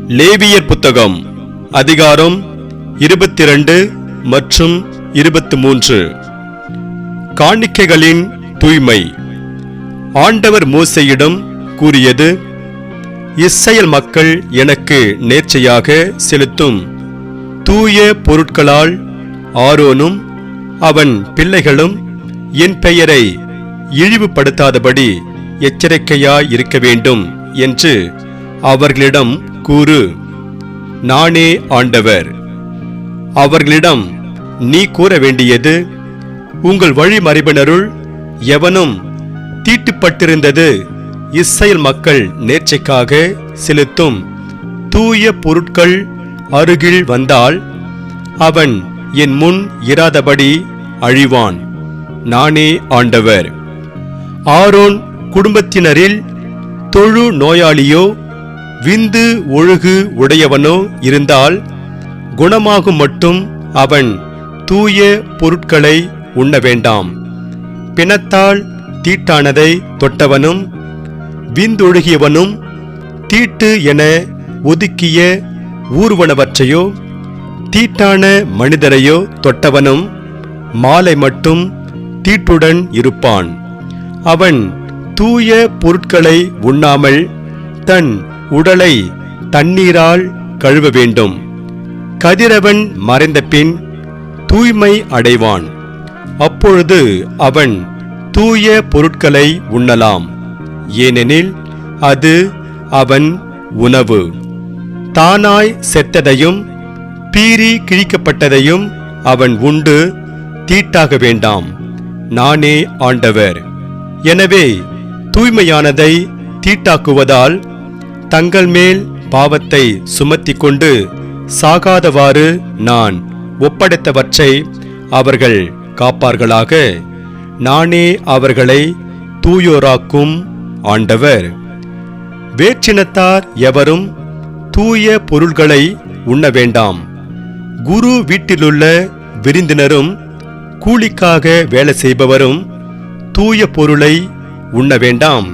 லேவியர் புத்தகம் அதிகாரம் 22 மற்றும் 23. காணிக்கைகளின் தூய்மை. ஆண்டவர் மோசேயிடம் கூறியது: இஸ்ரவேல் மக்கள் எனக்கு நேர்ச்சையாக செலுத்தும் தூய பொருட்களால் ஆரோனும் அவன் பிள்ளைகளும் என் பெயரை இழிவுபடுத்தாதபடி எச்சரிக்கையாயிருக்க வேண்டும் என்று அவர்களிடம் கூறு. நானே ஆண்டவர். அவர்களிடம் நீ கூற வேண்டியது: உங்கள் வழிமரபினருள் எவனும் தீட்டுப்பட்டிருந்தது இஸ்ரவேல் மக்கள் நேர்ச்சைக்காக செலுத்தும் தூய பொருட்கள் அருகில் வந்தால் அவன் என் முன் இராதபடி அழிவான். நானே ஆண்டவர். ஆரோன் குடும்பத்தினரில் தொழு நோயாளியோ விந்து ஒழுகு உடையவனோ இருந்தால் குணமாகும் மட்டும் அவன் தூய பொருட்களை உண்ண வேண்டாம். பிணத்தால் தீட்டானதை தொட்டவனும் விந்தொழுகியவனும் தீட்டு என ஒதுக்கிய ஊர்வனவற்றையோ தீட்டான மனிதரையோ தொட்டவனும் மாலை மட்டும் தீட்டுடன் இருப்பான். அவன் தூய பொருட்களை உண்ணாமல் தன் உடலை தண்ணீரால் கழுவ வேண்டும். கதிரவன் மறைந்த பின் தூய்மை அடைவான். அப்பொழுது அவன் தூய பொருட்களை உண்ணலாம், ஏனெனில் அது அவன் உணவு. தானாய் செத்ததையும் பீறி கிழிக்கப்பட்டதையும் அவன் உண்டு தீட்டாக வேண்டாம். நானே ஆண்டவர். எனவே தூய்மையானதை தீட்டாக்குவதால் தங்கள் மேல் பாவத்தை சுமத்தி கொண்டு சாகாதவாறு நான் ஒப்படைத்தவற்றை அவர்கள் காப்பார்களாக. நானே அவர்களை தூயோராக்கும் ஆண்டவர். வேற்றினத்தார் எவரும் தூய பொருள்களை உண்ண வேண்டாம். குரு வீட்டிலுள்ள விருந்தினரும் கூலிக்காக வேலை செய்பவரும் தூய பொருளை உண்ண வேண்டாம்.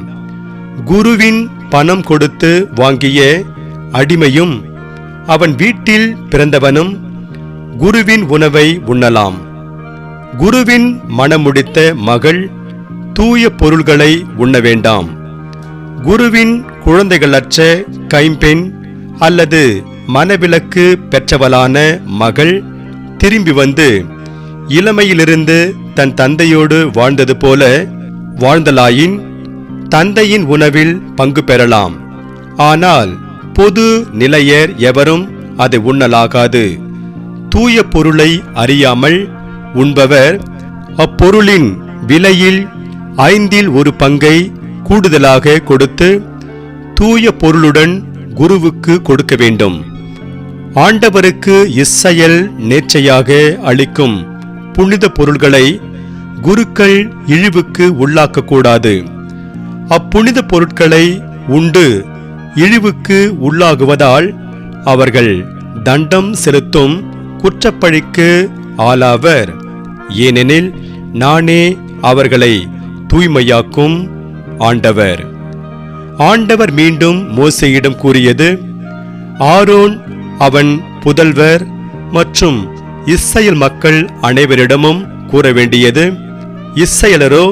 குருவின் பணம் கொடுத்து வாங்கிய அடிமையும் அவன் வீட்டில் பிறந்தவனும் குருவின் உணவை உண்ணலாம். குருவின் மணமுடித்த மகள் தூய பொருள்களை உண்ண வேண்டாம். குருவின் குழந்தைகளற்ற கைம்பெண் அல்லது மனவிலக்கு பெற்றவளான மகள் திரும்பி வந்து இளமையிலிருந்து தன் தந்தையோடு வாழ்ந்தது போல வாழ்ந்தலாயின் தந்தையின் உணவில் பங்கு பெறலாம். ஆனால் பொது நிலையர் எவரும் அதை உண்ணலாகாது. தூய பொருளை அறியாமல் உண்பவர் அப்பொருளின் விலையில் 1/5 பங்கை கூடுதலாக கொடுத்து தூய பொருளுடன் குருவுக்கு கொடுக்க வேண்டும். ஆண்டவருக்கு இஸ்ரவேல் நேர்ச்சையாக அளிக்கும் புனித பொருள்களை குருக்கள் இழிவுக்கு உள்ளாக்கக்கூடாது. அப்புனித பொருட்களை உண்டு இழிவுக்கு உள்ளாகுவதால் அவர்கள் தண்டம் செலுத்தும் குற்றப்பழிக்கு ஆளாவர். ஏனெனில் நானே அவர்களை தூய்மையாக்கும் ஆண்டவர். ஆண்டவர் மீண்டும் மோசேயிடம் கூறியது: ஆரோன் அவன் புதல்வர் மற்றும் இஸ்ரவேல் மக்கள் அனைவரிடமும் கூற வேண்டியது: இஸ்ரவேலரோ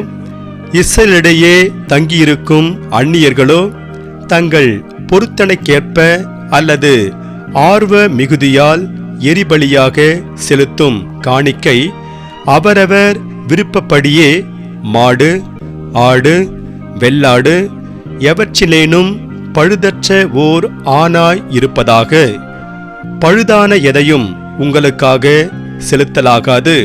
இஸ்ரவேலிடையே தங்கியிருக்கும் அந்நியர்களோ தங்கள் பொருத்தனைக்கேற்ப அல்லது ஆர்வ மிகுதியால் எரிபலியாக செலுத்தும் காணிக்கை அவரவர் விருப்பப்படியே மாடு, ஆடு, வெள்ளாடு எவற்றிலேனும் பழுதற்ற ஓர் ஆணாய் இருப்பதாக. பழுதான எதையும் உங்களுக்காக செலுத்தலாகாது.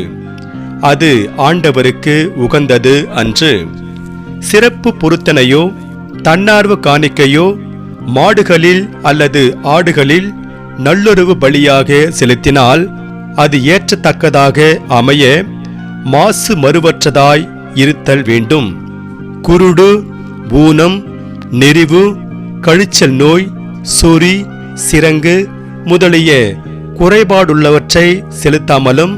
அது ஆண்டவருக்கு உகந்தது அன்று. சிறப்பு பொருத்தனையோ தன்னார்வ காணிக்கையோ மாடுகளில் அல்லது ஆடுகளில் நல்லுறவு பலியாக செலுத்தினால் அது ஏற்றத்தக்கதாக அமைய மாசு மறுவற்றதாய் இருத்தல் வேண்டும். குருடு, ஊனம், நெறிவு, கழிச்சல் நோய், சொறி, சிரங்கு முதலிய குறைபாடுள்ளவற்றை செலுத்தாமலும்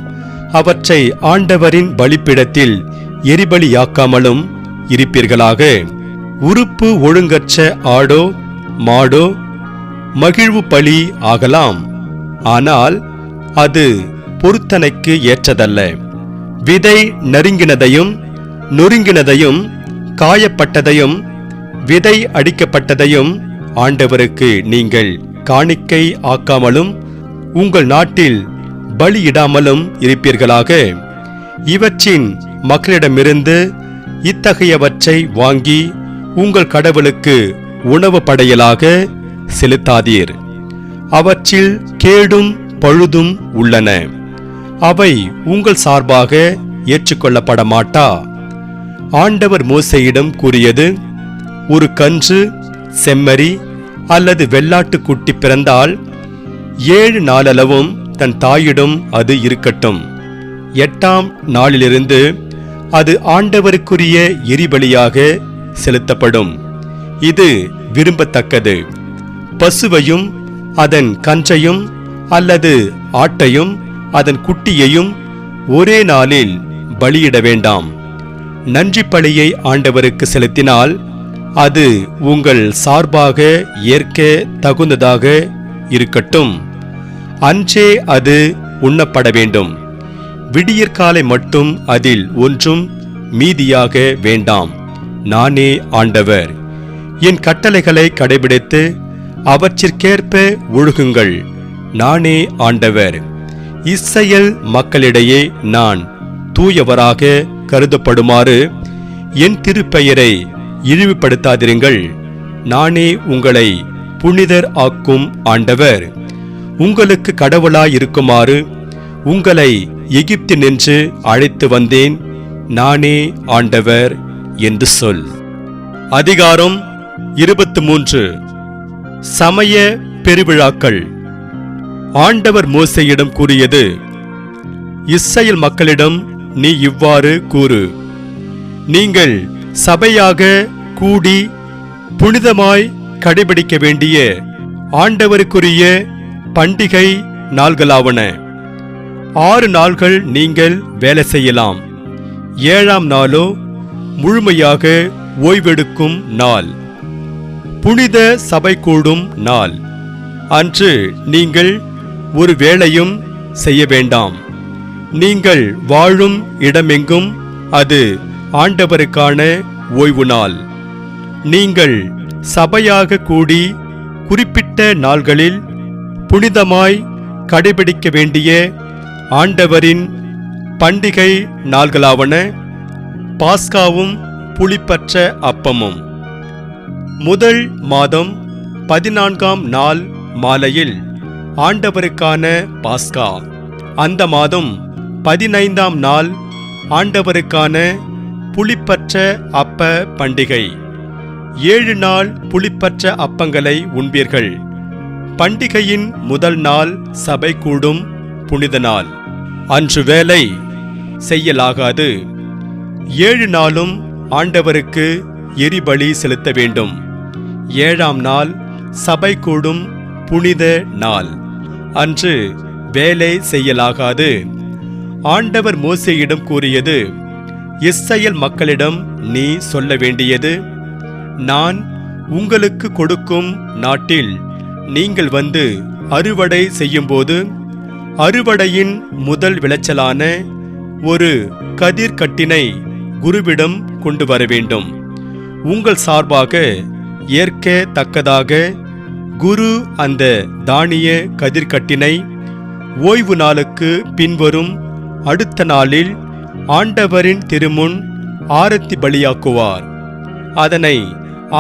அவற்றை ஆண்டவரின் பலிப்பிடத்தில் எரிபலியாக்காமலும் இருப்பீர்களாக. உறுப்பு ஒழுங்கற்ற ஆடோ மாடோ மகிழ்வு பலி ஆகலாம். ஆனால் அது பொருத்தனைக்கு ஏற்றதல்ல. விதை நறுங்கினதையும் நொறுங்கினதையும் காயப்பட்டதையும் விதை அடிக்கப்பட்டதையும் ஆண்டவருக்கு நீங்கள் காணிக்கை ஆக்காமலும் உங்கள் நாட்டில் பலியிடாமலும் இருப்பீர்களாக. இவற்றின் மக்களிடமிருந்து இத்தகையவற்றை வாங்கி உங்கள் கடவுளுக்கு உணவு படையலாக செலுத்தாதீர். அவற்றில் கேடும் பழுதும் உள்ளன. அவை உங்கள் சார்பாக ஏற்றுக்கொள்ளப்பட மாட்டா. ஆண்டவர் மோசேயிடம் கூறியது, ஒரு கன்று, செம்மறி அல்லது வெள்ளாட்டுக்குட்டி பிறந்தால் 7 நாளளவும் தன் தாயிடம் அது இருக்கட்டும். 8ஆம் நாளிலிருந்து அது ஆண்டவருக்குரிய எரிபலியாக செலுத்தப்படும். இது விரும்பத்தக்கது. பசுவையும் அதன் கன்றையும் அல்லது ஆட்டையும் அதன் குட்டியையும் ஒரே நாளில் பலியிட வேண்டாம். நன்றி பலியை ஆண்டவருக்கு செலுத்தினால் அது உங்கள் சார்பாக ஏற்க தகுந்ததாக இருக்கட்டும். அன்றே அது உண்ணப்பட வேண்டும். விடியற்காலை மட்டும் அதில் ஒன்றும் மீதியாக வேண்டாம். நானே ஆண்டவர். என் கட்டளைகளை கடைபிடித்து அவற்றிற்கேற்ப ஒழுகுங்கள். நானே ஆண்டவர். இஸ்ரவேல் மக்களிடையே நான் தூயவராக கருதப்படுமாறு என் திருப்பெயரை இழிவுபடுத்தாதிருங்கள். நானே உங்களை புனிதர் ஆக்கும் ஆண்டவர். உங்களுக்கு கடவுளாயிருக்குமாறு உங்களை எகிப்தினின்று அழைத்து வந்தேன். நானே ஆண்டவர் என்று சொல். அதிகாரம் 23. சமய பெருவிழாக்கள். ஆண்டவர் மோசேயிடம் கூறியது, இஸ்ரவேல் மக்களிடம் நீ இவ்வாறு கூறு, நீங்கள் சபையாக கூடி புனிதமாய் கடைபிடிக்க வேண்டிய ஆண்டவருக்குரிய பண்டிகை நாள்களாவன. 6 நாள்கள் நீங்கள் வேலை செய்யலாம். 7ஆம் நாளோ முழுமையாக ஓய்வெடுக்கும் நாள், புனித சபை கூடும் நாள். அன்று நீங்கள் ஒரு வேலையும் செய்ய வேண்டாம். நீங்கள் வாழும் இடமெங்கும் அது ஆண்டவருக்கான ஓய்வு நாள். நீங்கள் சபையாக கூடி குறிப்பிட்ட நாள்களில் புனிதமாய் கடைபிடிக்க வேண்டிய ஆண்டவரின் பண்டிகை நாள்களாவன பாஸ்காவும் புளிப்பற்ற அப்பமும். முதல் மாதம் 14ஆம் நாள் மாலையில் ஆண்டவருக்கான பாஸ்கா. அந்த மாதம் 15ஆம் நாள் ஆண்டவருக்கான புளிப்பற்ற அப்ப பண்டிகை. 7 நாள் புளிப்பற்ற அப்பங்களை உண்பீர்கள். பண்டிகையின் முதல் நாள் சபை கூடும் புனித நாள். அன்று வேலை செய்யலாகாது. 7 நாளும் ஆண்டவருக்கு எரிபலி செலுத்த வேண்டும். 7ஆம் நாள் சபை கூடும் புனித நாள். அன்று வேலை செய்யலாகாது. ஆண்டவர் மோசேயிடம் கூறியது, இஸ்ரவேல் மக்களிடம் நீ சொல்ல வேண்டியது, நான் உங்களுக்கு கொடுக்கும் நாட்டில் நீங்கள் வந்து அறுவடை செய்யும்போது அறுவடையின் முதல் விளைச்சலான ஒரு கதிர்கட்டினை குருவிடம் கொண்டு வர வேண்டும். உங்கள் சார்பாக ஏற்க தக்கதாக குரு அந்த தானிய கதிர்கட்டினை ஓய்வு நாளுக்கு பின்வரும் அடுத்த நாளில் ஆண்டவரின் திருமுன் ஆரத்தி பலியாக்குவார். அதனை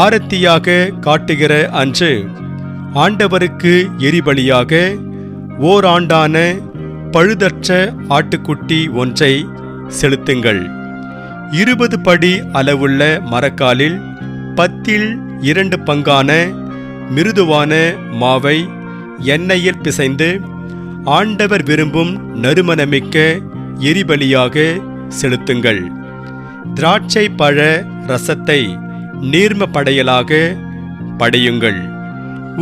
ஆரத்தியாக காட்டுகிற அன்று ஆண்டவருக்கு எரிபலியாக ஓராண்டான பழுதற்ற ஆட்டுக்குட்டி ஒன்றை செலுத்துங்கள். 20 படி அளவுள்ள மரக்காலில் 10 பங்கான மிருதுவான மாவை எண்ணெயில் பிசைந்து ஆண்டவர் விரும்பும் நறுமணமிக்க எரிபலியாக செலுத்துங்கள். திராட்சை பழ ரசத்தை நீர்ம படையலாக படையுங்கள்.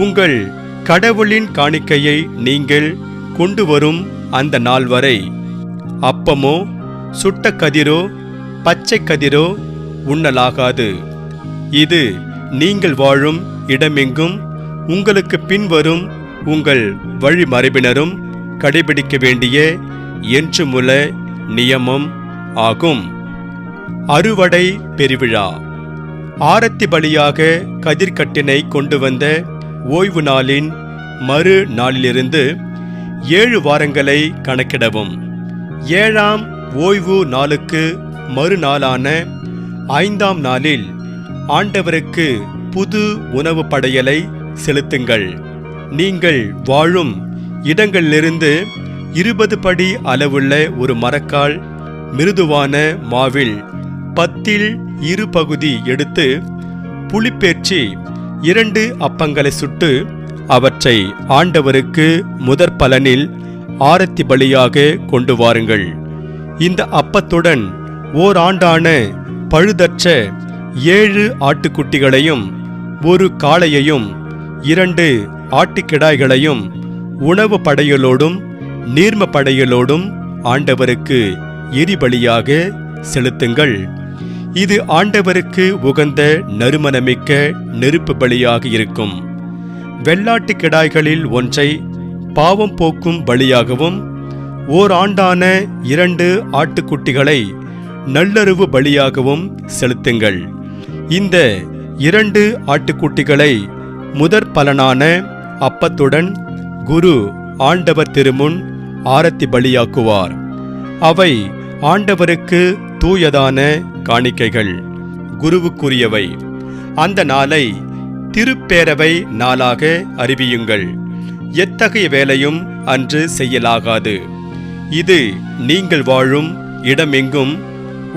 உங்கள் கடவுளின் காணிக்கையை நீங்கள் கொண்டு வரும் அந்த நாள் வரை அப்பமோ சுட்ட கதிரோ பச்சை கதிரோ உண்ணலாகாது. இது நீங்கள் வாழும் இடமெங்கும் உங்களுக்கு பின்வரும் உங்கள் வழிமரபினரும் கடைபிடிக்க வேண்டிய என்றுமுள்ள நியமம் ஆகும். அறுவடை பெருவிழா. ஆரத்தி பலியாக கதிர்கட்டினை கொண்டு வந்த ஓய்வு நாளின் மறு நாளிலிருந்து 7 வாரங்களை கணக்கிடவும். 7ஆம் ஓய்வு நாளுக்கு மறுநாளான 5ஆம் நாளில் ஆண்டவருக்கு புது உணவு படையலை செலுத்துங்கள். நீங்கள் வாழும் இடங்களிலிருந்து 20 படி அளவுள்ள ஒரு மரக்கால் மிருதுவான மாவில் 10இல் 2 பகுதி எடுத்து புளிப்பேற்றி 2 அப்பங்களை சுட்டு அவற்றை ஆண்டவருக்கு முதற் பலனில் ஆரத்தி பலியாக கொண்டு வாருங்கள். இந்த அப்பத்துடன் ஓராண்டான பழுதற்ற 7 ஆட்டுக்குட்டிகளையும் 1 காளையையும் 2 ஆட்டுக்கிடாய்களையும் உணவு படையலோடும் நீர்ம படையலோடும் ஆண்டவருக்கு எரிபலியாக செலுத்துங்கள். இது ஆண்டவருக்கு உகந்த நறுமணமிக்க நெருப்பு பலியாக இருக்கும். வெள்ளாட்டு கிடாய்களில் ஒன்றை பாவம் போக்கும் பலியாகவும் ஓராண்டான 2 ஆட்டுக்குட்டிகளை நல்லறுவு பலியாகவும் செலுத்துங்கள். இந்த 2 ஆட்டுக்குட்டிகளை முதற் பலனான அப்பத்துடன் குரு ஆண்டவர் திருமுன் ஆரத்தி பலியாக்குவார். அவை ஆண்டவருக்கு தூயதான காணிக்கைகள், குருவுக்குரியவை. அந்த நாளை திருப்பேரவை நாளாக அறிவியுங்கள். எத்தகைய வேலையும் அன்று செய்யலாகாது. இது நீங்கள் வாழும் இடமெங்கும்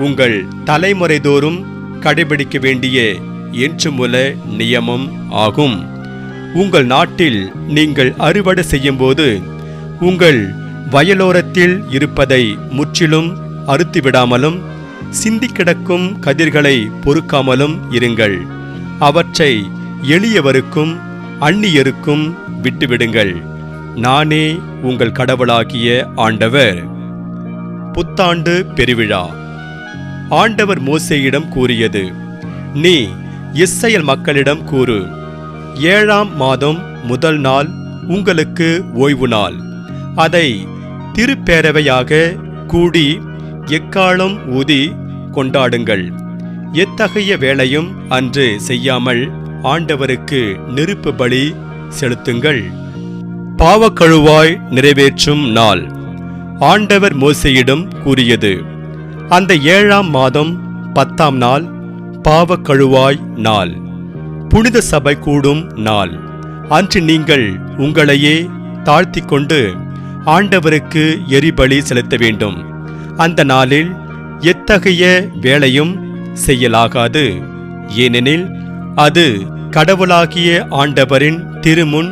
உங்கள் தலைமுறைதோறும் கடைபிடிக்க வேண்டிய என்றுமுள்ள நியமம் ஆகும். உங்கள் நாட்டில் நீங்கள் அறுவடை செய்யும்போது உங்கள் வயலோரத்தில் இருப்பதை முற்றிலும் அறுத்துவிடாமலும் சிந்தி கிடக்கும் கதிர்களை பொறுக்காமலும் இருங்கள். அவற்றை எளியவருக்கும் அந்நியருக்கும் விட்டுவிடுங்கள். நானே உங்கள் கடவுளாகிய ஆண்டவர். புத்தாண்டு பெருவிழா. ஆண்டவர் மோசேயிடம் கூறியது: நீ இஸ்ரவேல் மக்களிடம் கூறு, 7ஆம் மாதம் முதல் நாள் உங்களுக்கு ஓய்வு நாள். அதை திருப்பேரவையாக கூடி எக்காளம் ஊதி கொண்டாடுங்கள். எத்தகைய வேலையும் அன்று செய்யாமல் ஆண்டவருக்கு நெருப்பு பலி செலுத்துங்கள். பாவக்கழுவாய் நிறைவேற்றும் நாள். ஆண்டவர் மோசேயிடம் கூறியது: அந்த 7ஆம் மாதம் 10ஆம் நாள் பாவக்கழுவாய் நாள், புனித சபை கூடும் நாள். அன்று நீங்கள் உங்களையே தாழ்த்திக் கொண்டு ஆண்டவருக்கு எரிபலி செலுத்த வேண்டும். அந்த நாளில் எத்தகைய வேலையும் செய்யலாகாது. ஏனெனில் அது கடவுளாகிய ஆண்டவரின் திருமுன்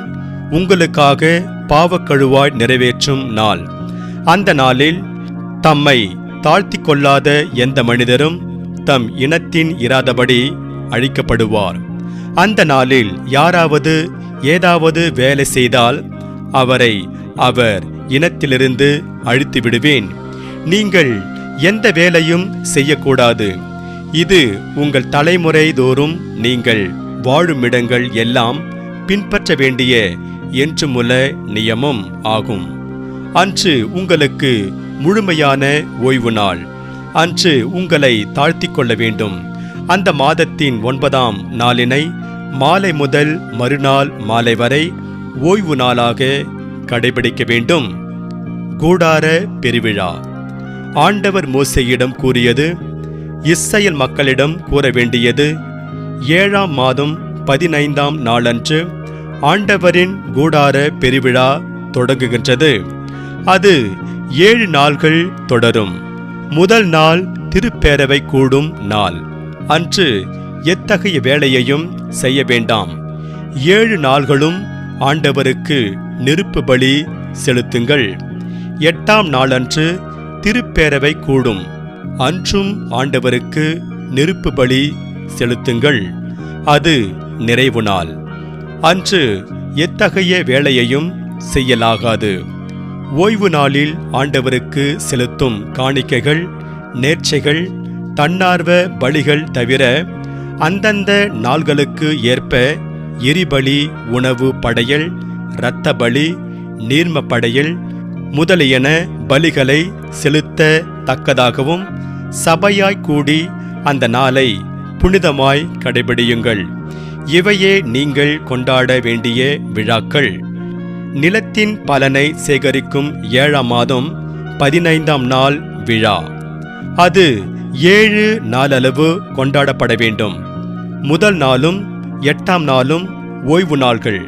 உங்களுக்காக பாவக்கழுவாய் நிறைவேற்றும் நாள். அந்த நாளில் தம்மை தாழ்த்திக் கொள்ளாத எந்த மனிதரும் தம் இனத்தின் இராதபடி அழிக்கப்படுவார். அந்த நாளில் யாராவது ஏதாவது வேலை செய்தால் அவரை அவர் இனத்திலிருந்து அழித்து விடுவேன். நீங்கள் எந்த வேலையும் செய்யக்கூடாது. இது உங்கள் தலைமுறை தோறும் நீங்கள் வாழுமிடங்கள் எல்லாம் பின்பற்ற வேண்டிய என்றுமுள்ள நியமம் ஆகும். அன்று உங்களுக்கு முழுமையான ஓய்வு நாள். அன்று உங்களை தாழ்த்திக் கொள்ள வேண்டும். அந்த மாதத்தின் 9ஆம் நாளினை மாலை முதல் மறுநாள் மாலை வரை ஓய்வு நாளாக கடைபிடிக்க வேண்டும். கூடார பெருவிழா. ஆண்டவர் மோசேயிடம் கூறியது: இஸ்ரவேல் மக்களிடம் கூற வேண்டியது: 7ஆம் மாதம் 15ஆம் நாளன்று ஆண்டவரின் கூடார பெருவிழா தொடங்குகின்றது. அது 7 நாள்கள் தொடரும். முதல் நாள் திருப்பேரவை கூடும் நாள். அன்று எத்தகைய வேலையையும் செய்ய வேண்டாம். 7 நாள்களும் ஆண்டவருக்கு நெருப்பு பலி செலுத்துங்கள். 8ஆம் நாளன்று திருப்பேரவை கூடும். அன்றும் ஆண்டவருக்கு நெருப்பு பலி செலுத்துங்கள். அது நிறைவு நாள். அன்று எத்தகைய வேலையையும் செய்யலாகாது. ஓய்வு நாளில் ஆண்டவருக்கு செலுத்தும் காணிக்கைகள், நேர்ச்சைகள், தன்னார்வ பலிகள் தவிர அந்தந்த நாள்களுக்கு ஏற்ப எரிபலி, உணவு படையல், இரத்த பலி, நீர்ம படையல் முதலியன பலிகளை செலுத்த தக்கதாகவும் சபையாய் கூடி அந்த நாளை புனிதமாய் கடைபிடியுங்கள். இவையே நீங்கள் கொண்டாட வேண்டிய விழாக்கள். நிலத்தின் பலனை சேகரிக்கும் 7ஆம் மாதம் 15ஆம் நாள் விழா. அது 7 நாளளவு கொண்டாடப்பட வேண்டும். முதல் நாளும் 8ஆம் நாளும் ஓய்வு நாள்கள்.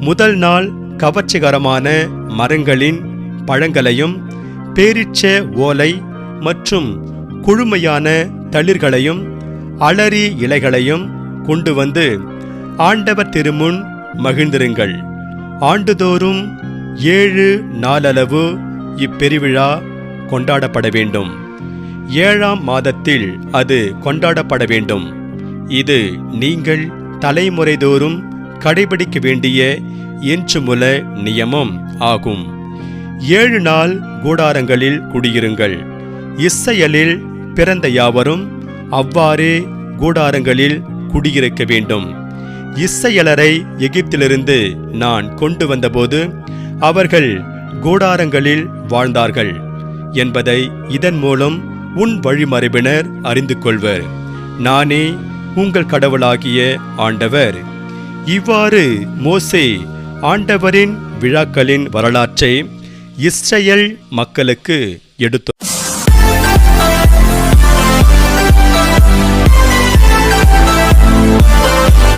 முதல் நாள் கவர்ச்சிகரமான மரங்களின் பழங்களையும் பேரிச்ச ஓலை மற்றும் குழுமையான தளிர்களையும் அலரி இலைகளையும் கொண்டு வந்து ஆண்டவர் திருமுன் மகிழ்ந்திருங்கள். ஆண்டுதோறும் 7 நாளளவு இப்பெருவிழா கொண்டாடப்பட வேண்டும். 7ஆம் மாதத்தில் அது கொண்டாடப்பட வேண்டும். இது நீங்கள் தலைமுறைதோறும் கடைபிடிக்க வேண்டிய என்றுமுள்ள நியமம் ஆகும். 7 நாள் கூடாரங்களில் குடியிருங்கள். இஸ்ரவேலில் பிறந்த யாவரும் அவ்வாறே கூடாரங்களில் குடியிருக்க வேண்டும். இஸ்ரவேலரை எகிப்திலிருந்து நான் கொண்டு வந்தபோது அவர்கள் கூடாரங்களில் வாழ்ந்தார்கள் என்பதை இதன் மூலம் உன் வழிமரபினர் அறிந்து கொள்வர். நானே உங்கள் கடவுளாகிய ஆண்டவர். இவ்வாறு மோசே ஆண்டவரின் விழாக்களின் வரலாற்றை இஸ்ரவேல் மக்களுக்கு எடுத்தார்.